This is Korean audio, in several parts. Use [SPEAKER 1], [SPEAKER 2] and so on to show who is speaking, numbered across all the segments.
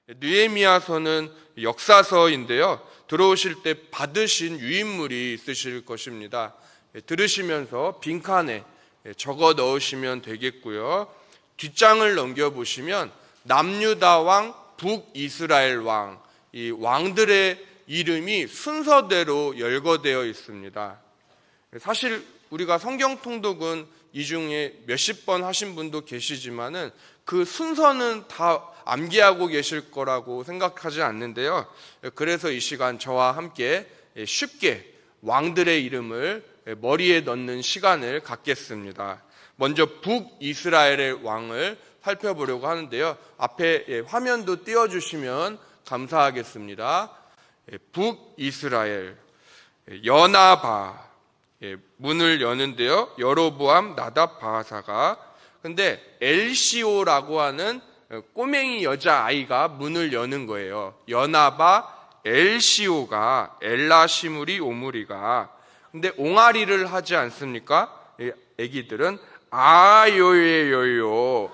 [SPEAKER 1] 느헤미야서는 역사서인데요. 들어오실 때 받으신 유인물이 있으실 것입니다. 들으시면서 빈칸에 적어 넣으시면 되겠고요. 뒷장을 넘겨보시면 남유다 왕, 북이스라엘 왕, 이 왕들의 이름이 순서대로 열거되어 있습니다. 사실 우리가 성경 통독은 이 중에 몇십 번 하신 분도 계시지만은 그 순서는 다 암기하고 계실 거라고 생각하지 않는데요. 그래서 이 시간 저와 함께 쉽게 왕들의 이름을 머리에 넣는 시간을 갖겠습니다. 먼저 북이스라엘의 왕을 살펴보려고 하는데요. 앞에 화면도 띄워주시면 감사하겠습니다. 북이스라엘, 여나바, 문을 여는데요. 여로보암, 나답, 바하사가. 근데 엘시오라고 하는 꼬맹이 여자아이가 문을 여는 거예요. 여나바, 엘시오가, 엘라, 시무리, 오므리가. 근데 옹알이를 하지 않습니까? 애기들은 아요예요요.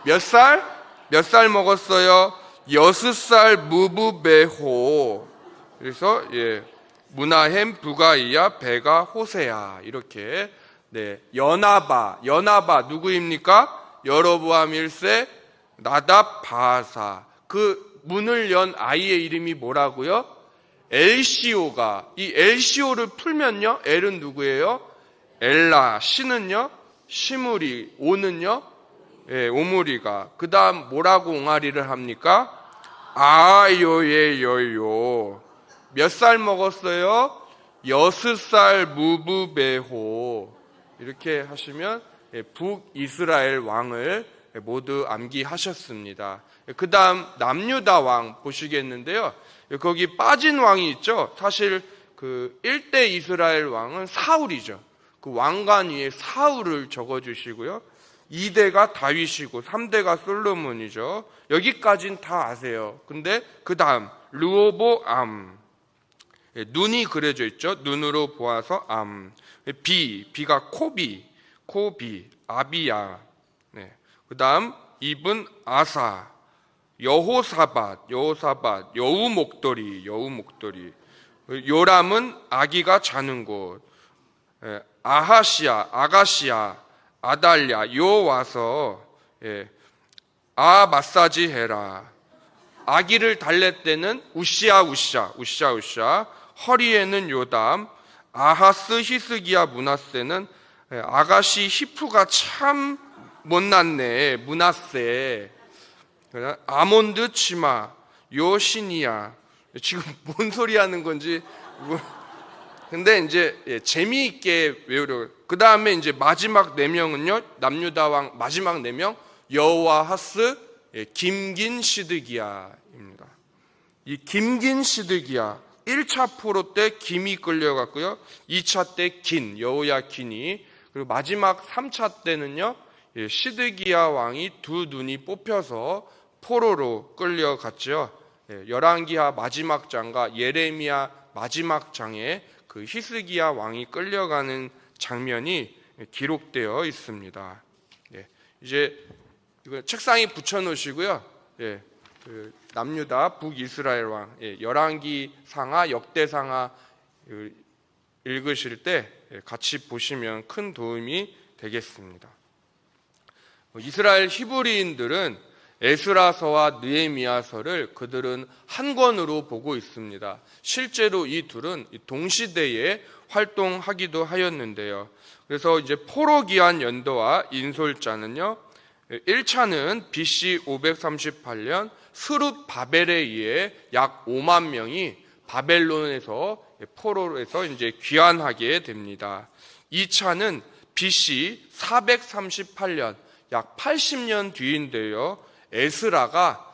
[SPEAKER 1] 몇 살? 몇 살 먹었어요? 6살 무부베호. 그래서 무나햄, 부가이야, 베가, 호세야. 이렇게 여나바 누구입니까? 여로보암 1세, 나답, 바하사. 그 문을 연 아이의 이름이 뭐라고요? 엘시오가. 이 엘시오를 풀면요, 엘은 누구예요? 엘라. 시는요? 시무리. 오는요? 오므리가. 그 다음 뭐라고 옹알이를 합니까? 아요예요요. 몇 살 먹었어요? 6살 무부베호. 이렇게 하시면 북이스라엘 왕을 모두 암기하셨습니다. 그 다음 남유다 왕 보시겠는데요. 거기 빠진 왕이 있죠. 사실 그 1대 이스라엘 왕은 사울이죠. 그 왕관 위에 사울을 적어주시고요. 2대가 다윗이고 3대가 솔로몬이죠. 여기까지는 다 아세요. 근데 그 다음 르호보암. 눈이 그려져 있죠. 눈으로 보아서 암. 비가 코비, 아비야. 그 다음 입은 아사, 여호사밧, 여우 목도리. 요람은 아기가 자는 곳. 아가시아, 아달랴. 요 와서 마사지 해라. 아기를 달랠 때는 우시아. 허리에는 요담. 아하스, 히스기야, 므낫세는 아가시 히프가 참 못났네. 므낫세. 아몬드 치마, 요시니야. 지금 뭔 소리 하는 건지. 근데 이제 재미있게 외우려고. 그 다음에 이제 마지막 4명은요, 남유다 왕 마지막 4명, 여호아하스, 김긴 시드기야입니다. 이 김긴 시드기야, 1차 포로 때 김이 끌려갔고요, 2차 때 여호야긴이, 그리고 마지막 3차 때는요, 시드기야 왕이 2눈이 뽑혀서 포로로 끌려갔죠. 열왕기하 마지막 장과 예레미야 마지막 장에 그 히스기야 왕이 끌려가는 장면이 기록되어 있습니다. 이제 이거 책상에 붙여놓으시고요. 그 남유다 북이스라엘 왕 열왕기 상하 역대상하 읽으실 때 같이 보시면 큰 도움이 되겠습니다. 이스라엘 히브리인들은 에스라서와 느헤미야서를 그들은 한 권으로 보고 있습니다. 실제로 이 둘은 동시대에 활동하기도 하였는데요. 그래서 이제 포로 기한 연도와 인솔자는요, 1차는 BC 538년 스룹 바벨에 의해 약 5만 명이 바벨론에서 포로에서 이제 귀환하게 됩니다. 2차는 BC 438년 약 80년 뒤인데요. 에스라가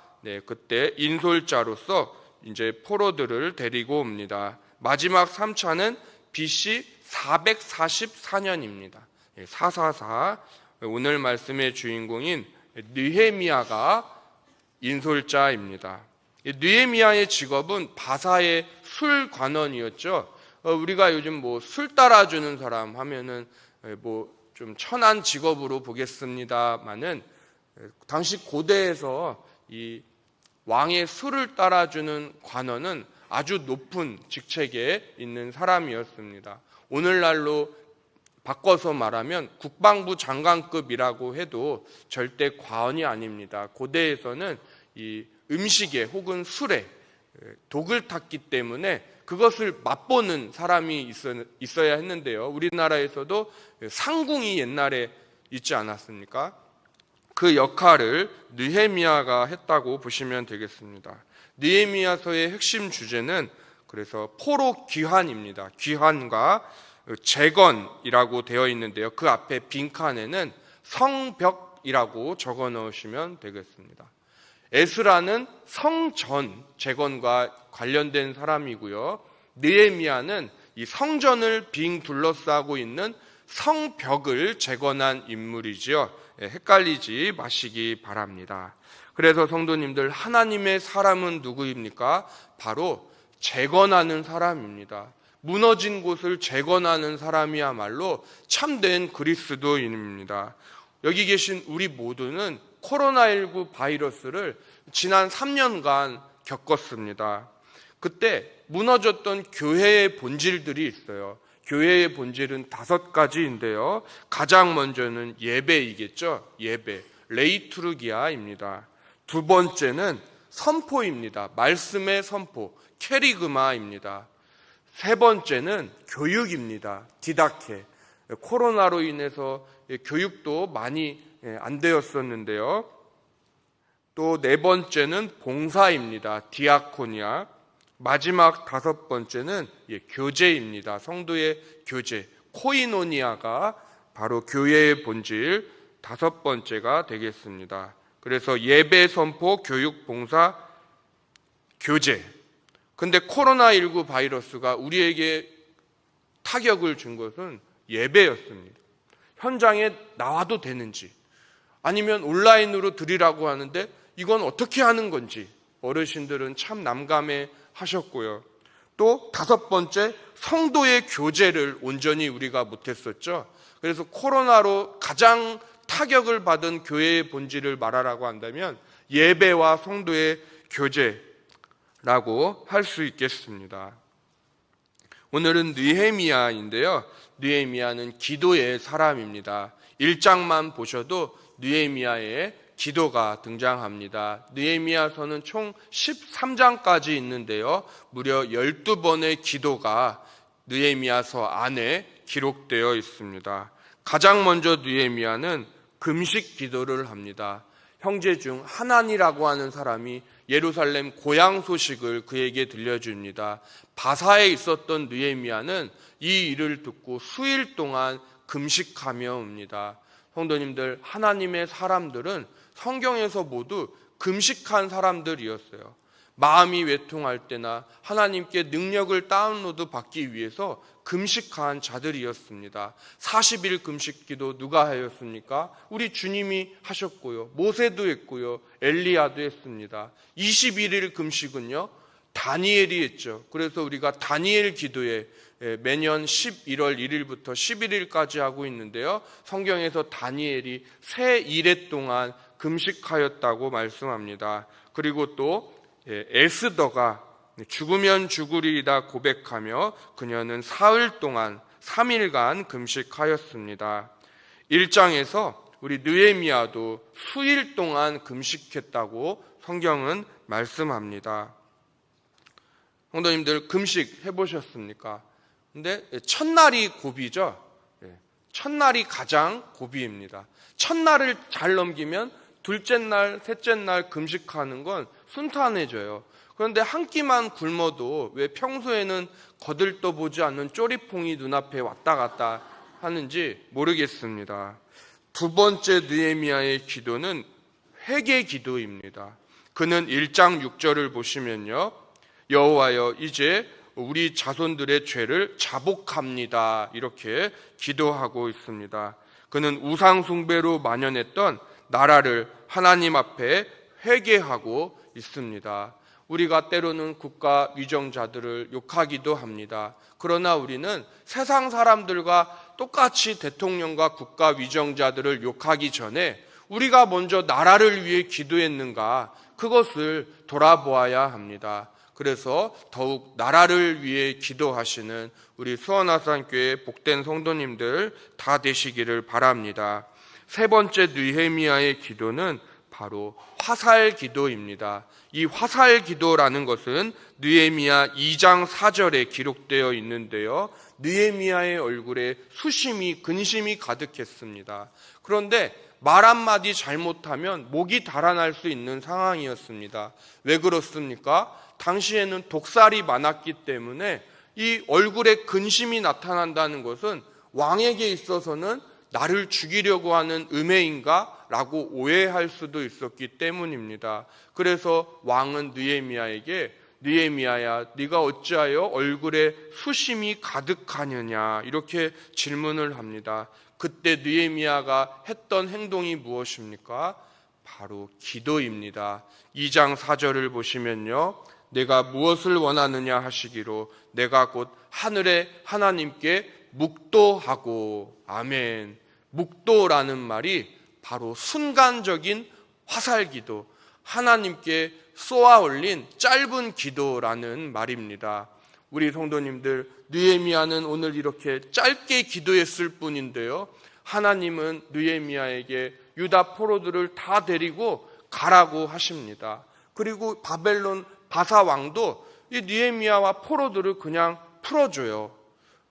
[SPEAKER 1] 그때 인솔자로서 이제 포로들을 데리고 옵니다. 마지막 3차는 BC 444년입니다. 444. 오늘 말씀의 주인공인 느헤미야가 인솔자입니다. 느헤미야의 직업은 바사의 술 관원이었죠. 우리가 요즘 뭐 술 따라주는 사람 하면은 뭐 좀 천한 직업으로 보겠습니다만은 당시 고대에서 이 왕의 수를 따라주는 관원은 아주 높은 직책에 있는 사람이었습니다. 오늘날로 바꿔서 말하면 국방부 장관급이라고 해도 절대 과언이 아닙니다. 고대에서는 이 음식에 혹은 술에 독을 탔기 때문에 그것을 맛보는 사람이 있어야 했는데요. 우리나라에서도 상궁이 옛날에 있지 않았습니까? 그 역할을 느헤미야가 했다고 보시면 되겠습니다. 느헤미야서의 핵심 주제는 그래서 포로 귀환입니다. 귀환과 재건이라고 되어 있는데요. 그 앞에 빈칸에는 성벽이라고 적어 넣으시면 되겠습니다. 에스라는 성전 재건과 관련된 사람이고요. 느헤미야는 이 성전을 빙 둘러싸고 있는 성벽을 재건한 인물이지요. 헷갈리지 마시기 바랍니다. 그래서 성도님들, 하나님의 사람은 누구입니까? 바로 재건하는 사람입니다. 무너진 곳을 재건하는 사람이야말로 참된 그리스도인입니다. 여기 계신 우리 모두는 코로나19 바이러스를 지난 3년간 겪었습니다. 그때 무너졌던 교회의 본질들이 있어요. 교회의 본질은 5가지인데요. 가장 먼저는 예배이겠죠. 예배, 레이투르기아입니다. 두 번째는 선포입니다. 말씀의 선포, 케리그마입니다. 세 번째는 교육입니다. 디다케. 코로나로 인해서 교육도 많이 안 되었었는데요. 또 네 번째는 봉사입니다. 디아코니아. 마지막 5번째는 교제입니다. 성도의 교제, 코이노니아가 바로 교회의 본질 5번째가 되겠습니다. 그래서 예배, 선포, 교육, 봉사, 교제. 근데 코로나19 바이러스가 우리에게 타격을 준 것은 예배였습니다. 현장에 나와도 되는지, 아니면 온라인으로 드리라고 하는데 이건 어떻게 하는 건지 어르신들은 참 난감해 하셨고요. 또 5번째, 성도의 교제를 온전히 우리가 못했었죠. 그래서 코로나로 가장 타격을 받은 교회의 본질을 말하라고 한다면 예배와 성도의 교제라고 할 수 있겠습니다. 오늘은 느헤미야인데요. 느헤미야는 기도의 사람입니다. 1장만 보셔도 느헤미야의 기도가 등장합니다. 느헤미야서는 총 13장까지 있는데요. 무려 12번의 기도가 느헤미야서 안에 기록되어 있습니다. 가장 먼저 느헤미야는 금식 기도를 합니다. 형제 중 하나니라고 하는 사람이 예루살렘 고향 소식을 그에게 들려줍니다. 바사에 있었던 느헤미야는 이 일을 듣고 수일 동안 금식하며 옵니다. 성도님들, 하나님의 사람들은 성경에서 모두 금식한 사람들이었어요. 마음이 외통할 때나 하나님께 능력을 다운로드 받기 위해서 금식한 자들이었습니다. 40일 금식기도 누가 하였습니까? 우리 주님이 하셨고요. 모세도 했고요. 엘리야도 했습니다. 21일 금식은요, 다니엘이 했죠. 그래서 우리가 다니엘 기도에 매년 11월 1일부터 11일까지 하고 있는데요. 성경에서 다니엘이 새 일해 동안 금식하였다고 말씀합니다. 그리고 또 에스더가 죽으면 죽으리이다 고백하며 그녀는 사흘 동안 3일간 금식하였습니다. 1장에서 우리 느헤미야도 수일 동안 금식했다고 성경은 말씀합니다. 성도님들, 금식 해보셨습니까? 근데 첫날이 고비죠. 첫날이 가장 고비입니다. 첫날을 잘 넘기면 둘째 날, 셋째 날 금식하는 건 순탄해져요. 그런데 한 끼만 굶어도 왜 평소에는 거들떠보지 않는 쪼리퐁이 눈앞에 왔다 갔다 하는지 모르겠습니다. 두 번째 느헤미야의 기도는 회개 기도입니다. 그는 1장 6절을 보시면요, 여호와여, 이제 우리 자손들의 죄를 자복합니다, 이렇게 기도하고 있습니다. 그는 우상 숭배로 만연했던 나라를 하나님 앞에 회개하고 있습니다. 우리가 때로는 국가 위정자들을 욕하기도 합니다. 그러나 우리는 세상 사람들과 똑같이 대통령과 국가 위정자들을 욕하기 전에 우리가 먼저 나라를 위해 기도했는가, 그것을 돌아보아야 합니다. 그래서 더욱 나라를 위해 기도하시는 우리 수원아산교회 복된 성도님들 다 되시기를 바랍니다. 세 번째 느헤미야의 기도는 바로 화살 기도입니다. 이 화살 기도라는 것은 느헤미야 2장 4절에 기록되어 있는데요. 느헤미야의 얼굴에 수심이 근심이 가득했습니다. 그런데 말 한마디 잘못하면 목이 달아날 수 있는 상황이었습니다. 왜 그렇습니까? 당시에는 독살이 많았기 때문에 이 얼굴에 근심이 나타난다는 것은 왕에게 있어서는 나를 죽이려고 하는 음해인가? 라고 오해할 수도 있었기 때문입니다. 그래서 왕은 느헤미야에게 느헤미야야, 네가 어찌하여 얼굴에 수심이 가득하느냐 이렇게 질문을 합니다. 그때 느헤미야가 했던 행동이 무엇입니까? 바로 기도입니다. 2장 4절을 보시면요, 내가 무엇을 원하느냐 하시기로 내가 곧 하늘의 하나님께 묵도하고, 아멘. 묵도라는 말이 바로 순간적인 화살기도, 하나님께 쏘아 올린 짧은 기도라는 말입니다. 우리 성도님들, 느헤미야는 오늘 이렇게 짧게 기도했을 뿐인데요, 하나님은 느헤미야에게 유다 포로들을 다 데리고 가라고 하십니다. 그리고 바벨론 바사 왕도 이 느헤미야와 포로들을 그냥 풀어줘요.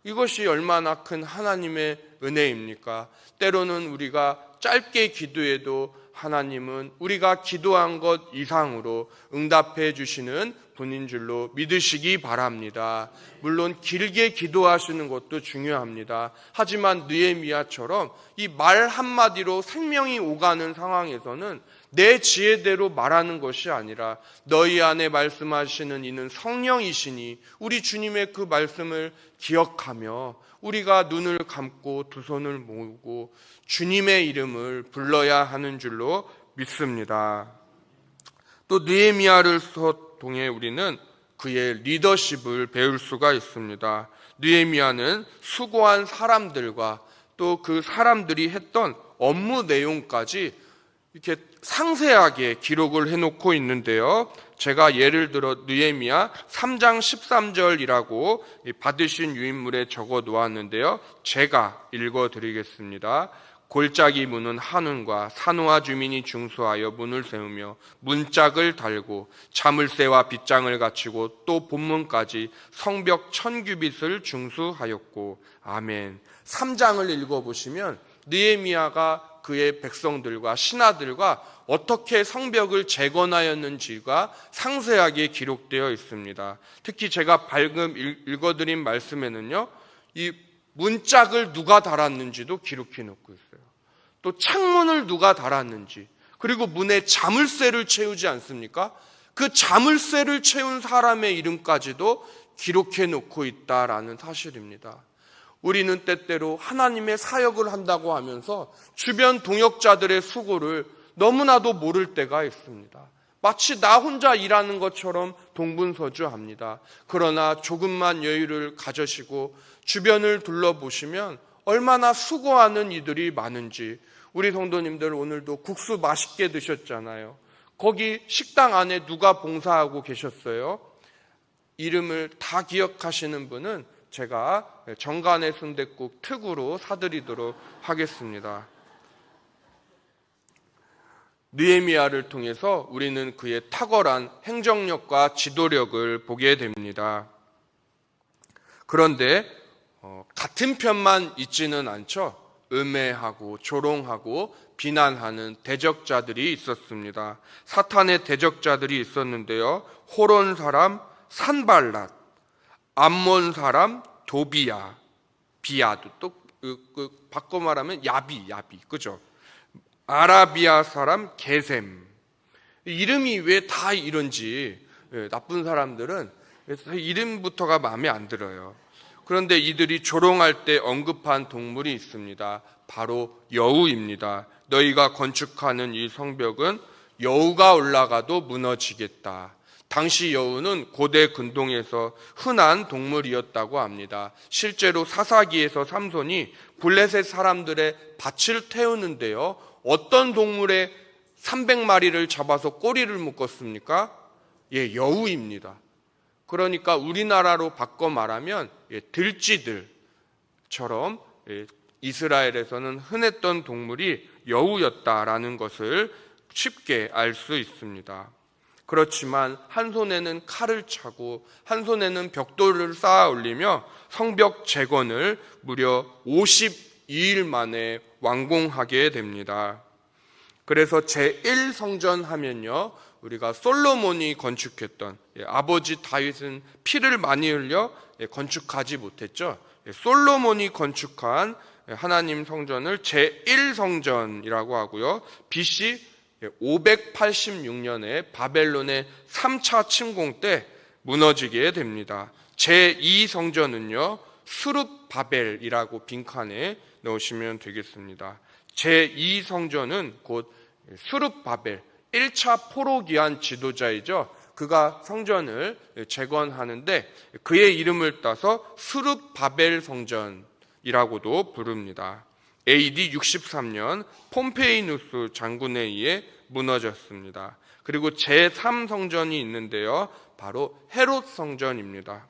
[SPEAKER 1] 이것이 얼마나 큰 하나님의 은혜입니까? 때로는 우리가 짧게 기도해도 하나님은 우리가 기도한 것 이상으로 응답해 주시는 분인 줄로 믿으시기 바랍니다. 물론 길게 기도하시는 것도 중요합니다. 하지만 느헤미야처럼 이 말 한마디로 생명이 오가는 상황에서는 내 지혜대로 말하는 것이 아니라 너희 안에 말씀하시는 이는 성령이시니 우리 주님의 그 말씀을 기억하며 우리가 눈을 감고 두 손을 모으고 주님의 이름을 불러야 하는 줄로 믿습니다. 또 느헤미야를 통해 우리는 그의 리더십을 배울 수가 있습니다. 느헤미야는 수고한 사람들과 또 그 사람들이 했던 업무 내용까지 이렇게 상세하게 기록을 해놓고 있는데요. 제가 예를 들어 느헤미야 3장 13절이라고 받으신 유인물에 적어 놓았는데요. 제가 읽어드리겠습니다. 골짜기 문은 한운과 산호아 주민이 중수하여 문을 세우며 문짝을 달고 자물쇠와 빗장을 갖추고 또 본문까지 성벽 1000규빗을 중수하였고, 아멘. 3장을 읽어보시면 느헤미야가 그의 백성들과 신하들과 어떻게 성벽을 재건하였는지가 상세하게 기록되어 있습니다. 특히 제가 방금 읽어드린 말씀에는요, 이 문짝을 누가 달았는지도 기록해 놓고 있어요. 또 창문을 누가 달았는지, 그리고 문에 자물쇠를 채우지 않습니까? 그 자물쇠를 채운 사람의 이름까지도 기록해 놓고 있다라는 사실입니다. 우리는 때때로 하나님의 사역을 한다고 하면서 주변 동역자들의 수고를 너무나도 모를 때가 있습니다. 마치 나 혼자 일하는 것처럼 동분서주합니다. 그러나 조금만 여유를 가져시고 주변을 둘러보시면 얼마나 수고하는 이들이 많은지. 우리 성도님들 오늘도 국수 맛있게 드셨잖아요. 거기 식당 안에 누가 봉사하고 계셨어요? 이름을 다 기억하시는 분은 제가 정간의 순댓국 특으로 사드리도록 하겠습니다. 느헤미야를 통해서 우리는 그의 탁월한 행정력과 지도력을 보게 됩니다. 그런데 같은 편만 있지는 않죠. 음해하고 조롱하고 비난하는 대적자들이 있었습니다. 사탄의 대적자들이 있었는데요. 호론 사람 산발랏, 암몬 사람 도비야, 비아도, 또 바꿔 말하면 야비, 그죠? 아라비아 사람 게셈. 이름이 왜 다 이런지, 나쁜 사람들은 이름부터가 마음에 안 들어요. 그런데 이들이 조롱할 때 언급한 동물이 있습니다. 바로 여우입니다. 너희가 건축하는 이 성벽은 여우가 올라가도 무너지겠다. 당시 여우는 고대 근동에서 흔한 동물이었다고 합니다. 실제로 사사기에서 삼손이 블레셋 사람들의 밭을 태우는데요, 어떤 동물의 300마리를 잡아서 꼬리를 묶었습니까? 예, 여우입니다. 그러니까 우리나라로 바꿔 말하면 들쥐들처럼 이스라엘에서는 흔했던 동물이 여우였다라는 것을 쉽게 알 수 있습니다. 그렇지만 한 손에는 칼을 차고 한 손에는 벽돌을 쌓아 올리며 성벽 재건을 무려 52일 만에 완공하게 됩니다. 그래서 제1성전 하면요, 우리가 솔로몬이 건축했던, 아버지 다윗은 피를 많이 흘려 건축하지 못했죠. 솔로몬이 건축한 하나님 성전을 제1성전이라고 하고요, BC 586년에 바벨론의 3차 침공 때 무너지게 됩니다. 제2성전은요 스룹바벨이라고 빈칸에 넣으시면 되겠습니다. 제2성전은 곧 스룹바벨 1차 포로기한 지도자이죠. 그가 성전을 재건하는데 그의 이름을 따서 스룹바벨 성전이라고도 부릅니다. AD 63년 폼페이누스 장군에 의해 무너졌습니다. 그리고 제3성전이 있는데요, 바로 헤롯 성전입니다.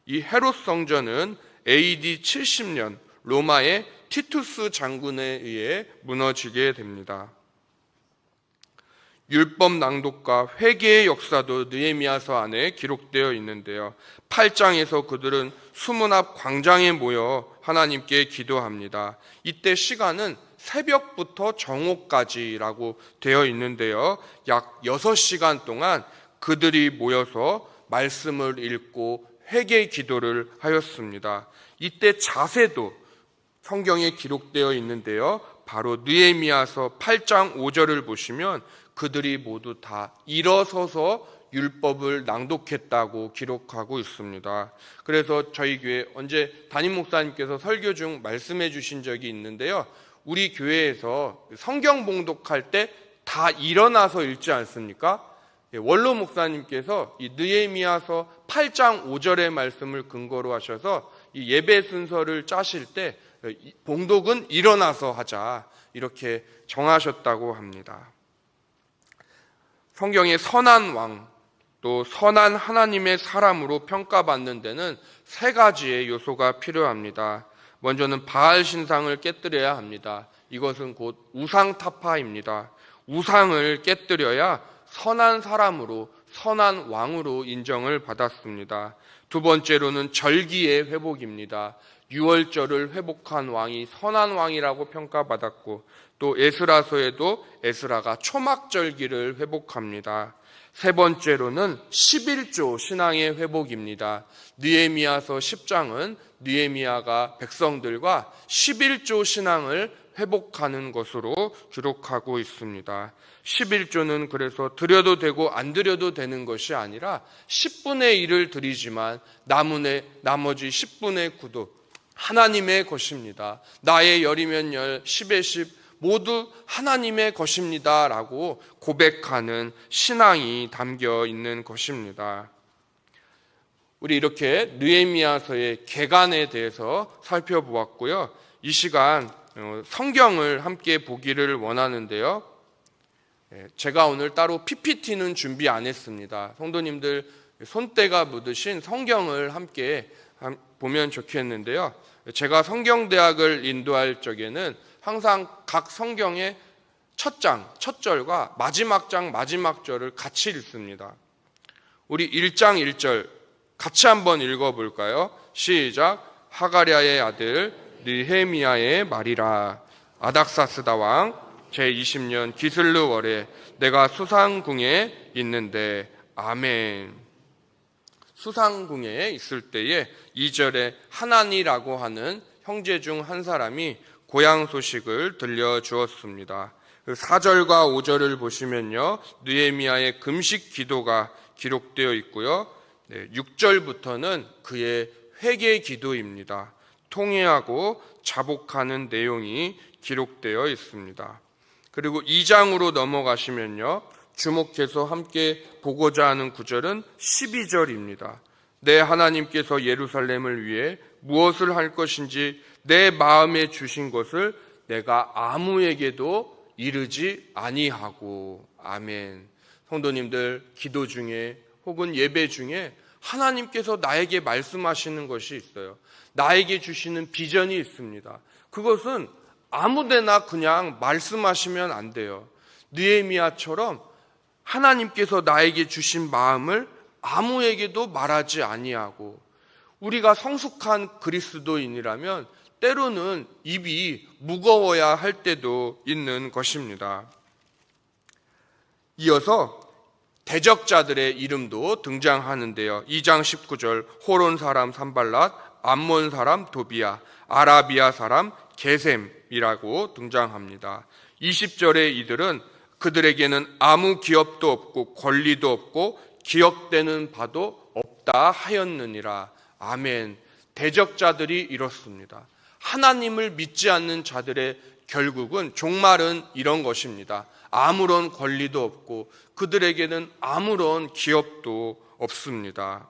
[SPEAKER 1] 이 헤롯 성전은 AD 70년 로마의 티투스 장군에 의해 무너지게 됩니다. 율법 낭독과 회개의 역사도 느헤미야서 안에 기록되어 있는데요, 8장에서 그들은 수문 앞 광장에 모여 하나님께 기도합니다. 이때 시간은 새벽부터 정오까지라고 되어 있는데요, 약 6시간 동안 그들이 모여서 말씀을 읽고 회개 기도를 하였습니다. 이때 자세도 성경에 기록되어 있는데요, 바로 느헤미야서 8장 5절을 보시면 그들이 모두 다 일어서서 율법을 낭독했다고 기록하고 있습니다. 그래서 저희 교회 언제 담임 목사님께서 설교 중 말씀해 주신 적이 있는데요, 우리 교회에서 성경 봉독할 때 다 일어나서 읽지 않습니까? 원로 목사님께서 이 느헤미야서 8장 5절의 말씀을 근거로 하셔서 이 예배 순서를 짜실 때 봉독은 일어나서 하자 이렇게 정하셨다고 합니다. 성경의 선한 왕, 또 선한 하나님의 사람으로 평가받는 데는 3가지의 요소가 필요합니다. 먼저는 바알 신상을 깨뜨려야 합니다. 이것은 곧 우상 타파입니다. 우상을 깨뜨려야 선한 사람으로, 선한 왕으로 인정을 받았습니다. 두 번째로는 절기의 회복입니다. 유월절을 회복한 왕이 선한 왕이라고 평가받았고, 또 에스라서에도 에스라가 초막절기를 회복합니다. 세 번째로는 11조 신앙의 회복입니다. 느헤미야서 10장은 느헤미야가 백성들과 11조 신앙을 회복하는 것으로 기록하고 있습니다. 11조는 그래서 드려도 되고 안 드려도 되는 것이 아니라 10분의 1을 드리지만 나머지 10분의 9도 하나님의 것입니다. 나의 열이면 열, 10의 10 모두 하나님의 것입니다 라고 고백하는 신앙이 담겨 있는 것입니다. 우리 이렇게 느헤미야서의 개간에 대해서 살펴보았고요, 이 시간 성경을 함께 보기를 원하는데요, 제가 오늘 따로 PPT는 준비 안 했습니다. 성도님들 손때가 묻으신 성경을 함께 보면 좋겠는데요, 제가 성경대학을 인도할 적에는 항상 각 성경의 첫 장, 첫 절과 마지막 장, 마지막 절을 같이 읽습니다. 우리 1장 1절 같이 한번 읽어볼까요? 시작. 하가랴의 아들 느헤미야의 말이라. 아닥사스다 왕 제20년 기슬르 월에 내가 수상궁에 있는데. 아멘. 수상궁에 있을 때에 2절에 하나니라고 하는 형제 중 한 사람이 고향 소식을 들려주었습니다. 4절과 5절을 보시면요, 느헤미야의 금식 기도가 기록되어 있고요, 6절부터는 그의 회개 기도입니다. 통회하고 자복하는 내용이 기록되어 있습니다. 그리고 2장으로 넘어가시면요, 주목해서 함께 보고자 하는 구절은 12절입니다. 내 하나님께서 예루살렘을 위해 무엇을 할 것인지 내 마음에 주신 것을 내가 아무에게도 이르지 아니하고. 아멘. 성도님들, 기도 중에 혹은 예배 중에 하나님께서 나에게 말씀하시는 것이 있어요. 나에게 주시는 비전이 있습니다. 그것은 아무데나 그냥 말씀하시면 안 돼요. 느헤미야처럼 하나님께서 나에게 주신 마음을 아무에게도 말하지 아니하고, 우리가 성숙한 그리스도인이라면 때로는 입이 무거워야 할 때도 있는 것입니다. 이어서 대적자들의 이름도 등장하는데요. 2장 19절, 호론 사람 산발랏, 암몬 사람 도비야, 아라비아 사람 게셈이라고 등장합니다. 20절에 이들은 그들에게는 아무 기업도 없고 권리도 없고 기억되는 바도 없다 하였느니라. 아멘. 대적자들이 이렇습니다. 하나님을 믿지 않는 자들의 결국은 종말은 이런 것입니다. 아무런 권리도 없고 그들에게는 아무런 기업도 없습니다.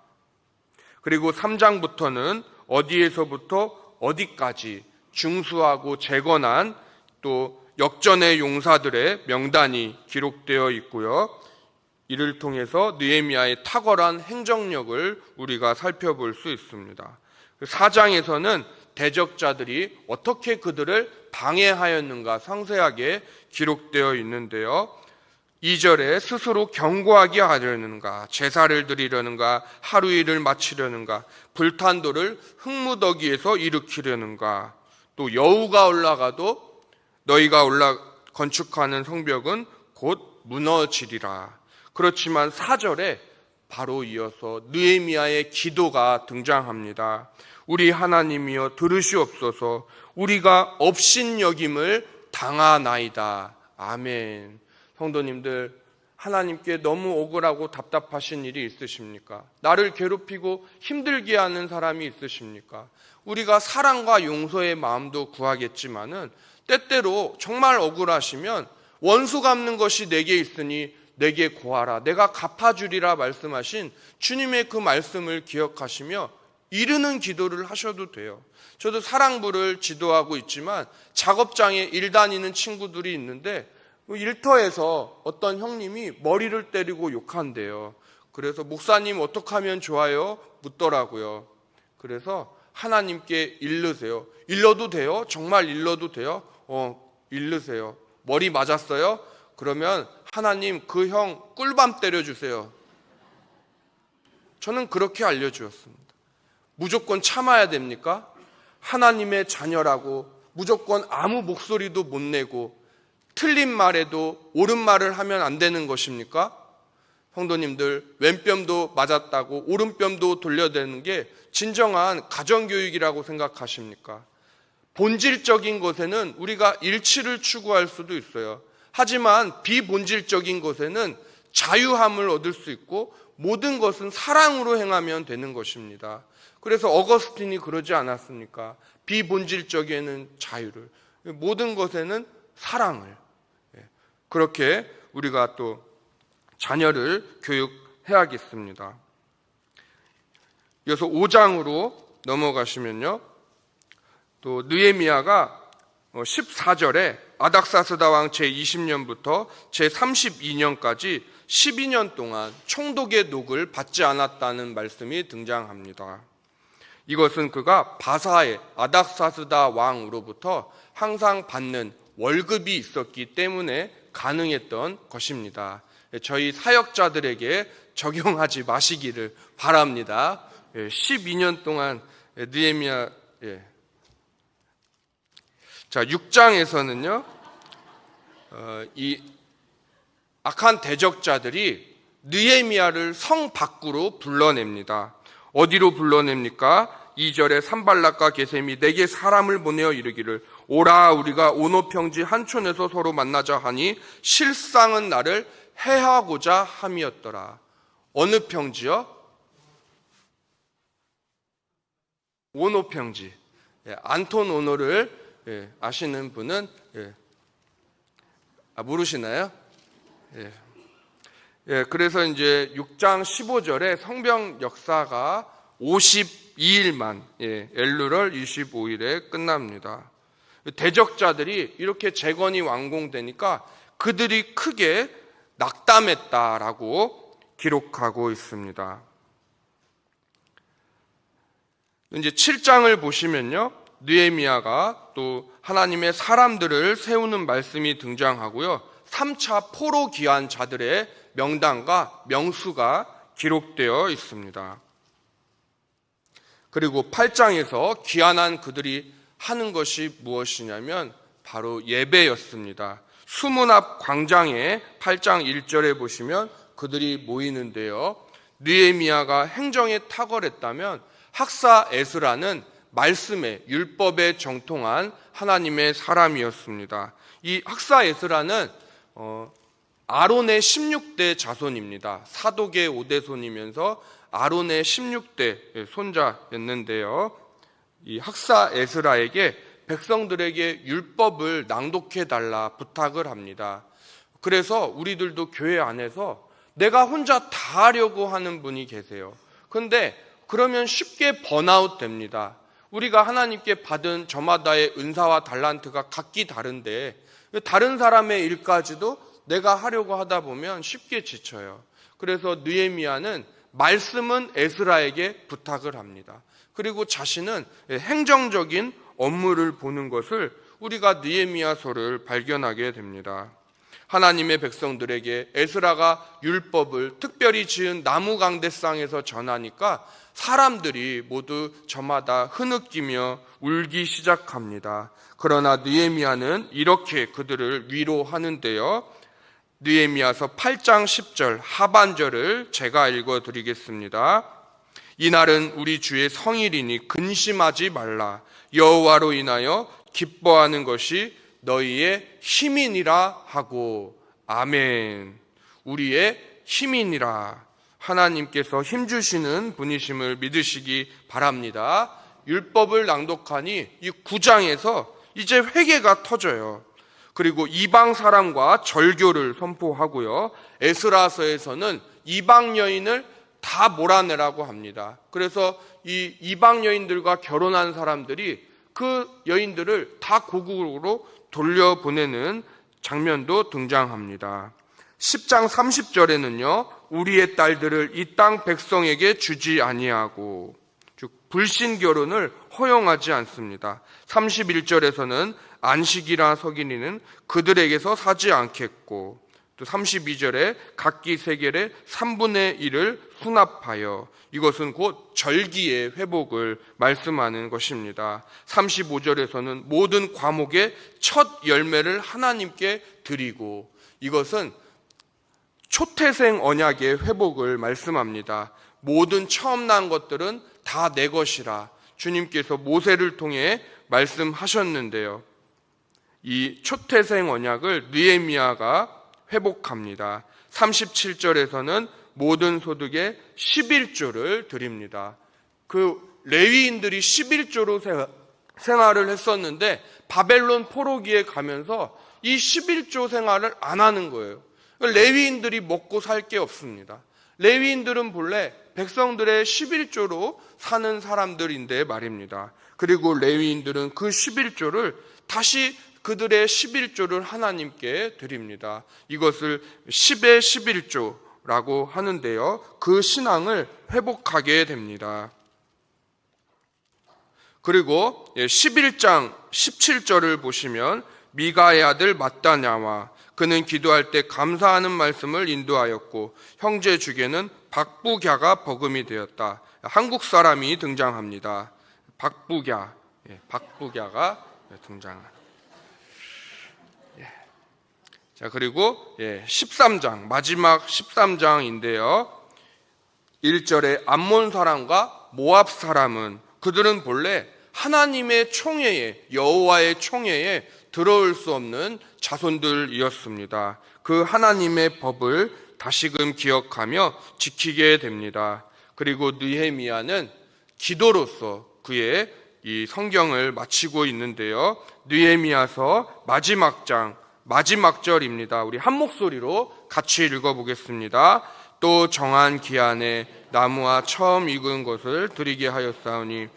[SPEAKER 1] 그리고 3장부터는 어디에서부터 어디까지 중수하고 재건한 또 역전의 용사들의 명단이 기록되어 있고요. 이를 통해서 느헤미야의 탁월한 행정력을 우리가 살펴볼 수 있습니다. 4장에서는 대적자들이 어떻게 그들을 방해하였는가 상세하게 기록되어 있는데요. 2절에 스스로 경고하게 하려는가, 제사를 드리려는가, 하루일을 마치려는가, 불탄 돌을 흙무더기에서 일으키려는가, 또 여우가 올라가도 너희가 건축하는 성벽은 곧 무너지리라. 그렇지만 4절에 바로 이어서 느헤미야의 기도가 등장합니다. 우리 하나님이여 들으시옵소서. 우리가 업신여김을 당하나이다. 아멘. 성도님들, 하나님께 너무 억울하고 답답하신 일이 있으십니까? 나를 괴롭히고 힘들게 하는 사람이 있으십니까? 우리가 사랑과 용서의 마음도 구하겠지만은 때때로 정말 억울하시면 원수 갚는 것이 내게 있으니 내게 고하라, 내가 갚아주리라 말씀하신 주님의 그 말씀을 기억하시며 이르는 기도를 하셔도 돼요. 저도 사랑부를 지도하고 있지만 작업장에 일 다니는 친구들이 있는데 일터에서 어떤 형님이 머리를 때리고 욕한대요. 그래서 목사님 어떻게 하면 좋아요? 묻더라고요. 그래서 하나님께 일르세요. 일러도 돼요? 정말 일러도 돼요? 일르세요. 머리 맞았어요? 그러면 하나님 그 형 꿀밤 때려주세요. 저는 그렇게 알려주었습니다. 무조건 참아야 됩니까? 하나님의 자녀라고 무조건 아무 목소리도 못 내고 틀린 말에도 옳은 말을 하면 안 되는 것입니까? 성도님들, 왼뺨도 맞았다고 오른뺨도 돌려대는 게 진정한 가정교육이라고 생각하십니까? 본질적인 것에는 우리가 일치를 추구할 수도 있어요. 하지만 비본질적인 것에는 자유함을 얻을 수 있고 모든 것은 사랑으로 행하면 되는 것입니다. 그래서 어거스틴이 그러지 않았습니까? 비본질적에는 자유를, 모든 것에는 사랑을. 그렇게 우리가 또 자녀를 교육해야겠습니다. 이어서 5장으로 넘어가시면요. 또 느헤미야가 14절에 아닥사스다 왕 제20년부터 제32년까지 12년 동안 총독의 녹을 받지 않았다는 말씀이 등장합니다. 이것은 그가 바사의 아닥사스다 왕으로부터 항상 받는 월급이 있었기 때문에 가능했던 것입니다. 저희 사역자들에게 적용하지 마시기를 바랍니다. 12년 동안 느헤미야. 자, 6장에서는요, 이 악한 대적자들이 느헤미야를 성 밖으로 불러냅니다. 어디로 불러냅니까? 2절에 산발락과 게셈이 내게 사람을 보내어 이르기를 오라, 우리가 오노평지 한촌에서 서로 만나자 하니 실상은 나를 해하고자 함이었더라. 어느 평지요? 오노평지. 안톤 오노를 아시는 분은 모르시나요? 그래서 이제 6장 15절에 성병 역사가 52일만 엘루럴 25일에 끝납니다. 대적자들이 이렇게 재건이 완공되니까 그들이 크게 낙담했다라고 기록하고 있습니다. 이제 7장을 보시면요, 느헤미야가 또 하나님의 사람들을 세우는 말씀이 등장하고요, 3차 포로 귀환 자들의 명단과 명수가 기록되어 있습니다. 그리고 8장에서 귀환한 그들이 하는 것이 무엇이냐면 바로 예배였습니다. 수문 앞 광장에 8장 1절에 보시면 그들이 모이는데요, 느헤미야가 행정에 탁월했다면 학사 에스라는 말씀에 율법에 정통한 하나님의 사람이었습니다. 이 학사 에스라는 아론의 16대 자손입니다. 사독의 5대손이면서 아론의 16대 손자였는데요, 이 학사 에스라에게 백성들에게 율법을 낭독해 달라 부탁을 합니다. 그래서 우리들도 교회 안에서 내가 혼자 다 하려고 하는 분이 계세요. 그런데 그러면 쉽게 번아웃 됩니다. 우리가 하나님께 받은 저마다의 은사와 달란트가 각기 다른데 다른 사람의 일까지도 내가 하려고 하다 보면 쉽게 지쳐요. 그래서 느헤미야는 말씀은 에스라에게 부탁을 합니다. 그리고 자신은 행정적인 업무를 보는 것을 우리가 느헤미야서를 발견하게 됩니다. 하나님의 백성들에게 에스라가 율법을 특별히 지은 나무 강대상에서 전하니까 사람들이 모두 저마다 흐느끼며 울기 시작합니다. 그러나 느헤미야는 이렇게 그들을 위로하는데요, 느헤미야서 8장 10절 하반절을 제가 읽어드리겠습니다. 이날은 우리 주의 성일이니 근심하지 말라. 여호와로 인하여 기뻐하는 것이 너희의 힘이니라 하고. 아멘. 우리의 힘이니라. 하나님께서 힘주시는 분이심을 믿으시기 바랍니다. 율법을 낭독하니 이 9장에서 이제 회개가 터져요. 그리고 이방 사람과 절교를 선포하고요, 에스라서에서는 이방 여인을 다 몰아내라고 합니다. 그래서 이 이방 여인들과 결혼한 사람들이 그 여인들을 다 고국으로 돌려보내는 장면도 등장합니다. 10장 30절에는요, 우리의 딸들을 이 땅 백성에게 주지 아니하고, 즉 불신 결혼을 허용하지 않습니다. 31절에서는 안식이라 서기니는 그들에게서 사지 않겠고, 또 32절에 각기 세겔의 3분의 1을 수납하여, 이것은 곧 절기의 회복을 말씀하는 것입니다. 35절에서는 모든 과목의 첫 열매를 하나님께 드리고, 이것은 초태생 언약의 회복을 말씀합니다. 모든 처음 난 것들은 다 내 것이라 주님께서 모세를 통해 말씀하셨는데요, 이 초태생 언약을 느헤미야가 회복합니다. 37절에서는 모든 소득의 11조를 드립니다. 그 레위인들이 11조로 생활을 했었는데 바벨론 포로기에 가면서 이 11조 생활을 안 하는 거예요. 레위인들이 먹고 살 게 없습니다. 레위인들은 본래 백성들의 11조로 사는 사람들인데 말입니다. 그리고 레위인들은 그 11조를 다시 그들의 11조를 하나님께 드립니다. 이것을 10의 11조라고 하는데요, 그 신앙을 회복하게 됩니다. 그리고 11장 17절을 보시면 미가의 아들 matthaniah와 그는 기도할 때 감사하는 말씀을 인도하였고 형제 중에는 박부갸가 버금이 되었다. 한국 사람이 등장합니다. 박부갸가 등장합니다. 자, 그리고 13장, 마지막 13장인데요, 1절에 암몬 사람과 모압 사람은 그들은 본래 하나님의 총회에, 여호와의 총회에 들어올 수 없는 자손들이었습니다. 그 하나님의 법을 다시금 기억하며 지키게 됩니다. 그리고 느헤미야는 기도로서 그의 이 성경을 마치고 있는데요, 느헤미야서 마지막 장 마지막 절입니다. 우리 한 목소리로 같이 읽어보겠습니다. 또 정한 기한에 나무와 처음 익은 것을 드리게 하였사오니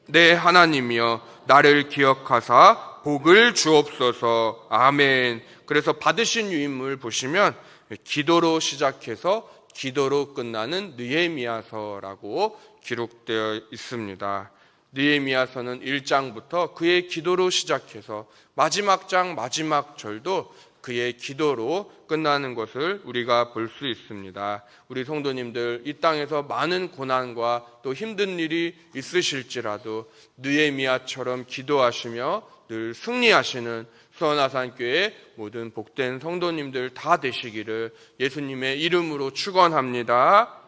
[SPEAKER 1] 내 하나님이여 나를 기억하사 복을 주옵소서. 아멘. 그래서 받으신 유인물 보시면 기도로 시작해서 기도로 끝나는 느헤미야서라고 기록되어 있습니다. 느헤미야서는 1장부터 그의 기도로 시작해서 마지막 장 마지막 절도 그의 기도로 끝나는 것을 우리가 볼 수 있습니다. 우리 성도님들, 이 땅에서 많은 고난과 또 힘든 일이 있으실지라도 느헤미야처럼 기도하시며 늘 승리하시는 수원아산교회 모든 복된 성도님들 다 되시기를 예수님의 이름으로 축원합니다.